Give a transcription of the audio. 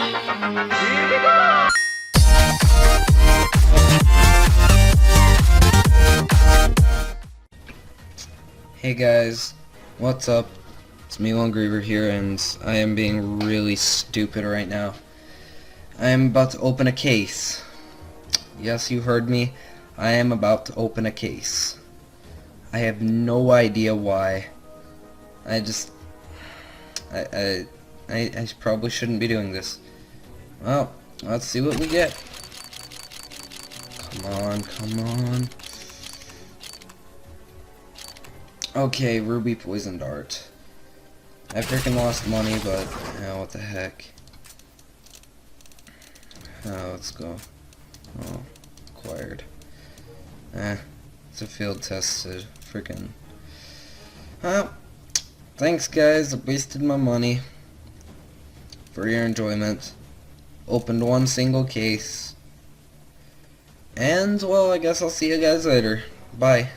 Hey guys, what's up? It's me, Lone Griever here, and I am being really stupid right now. I am about to open a case. Yes, you heard me. I am about to open a case. I have no idea why. I probably shouldn't be doing this. Well, let's see what we get. Come on, come on. Okay, ruby poison dart. I freaking lost money, but what the heck. Let's go. Oh, acquired. It's a field tested. Freaking. Thanks guys, I wasted my money. For your enjoyment. Opened one single case. And, well, I guess I'll see you guys later. Bye.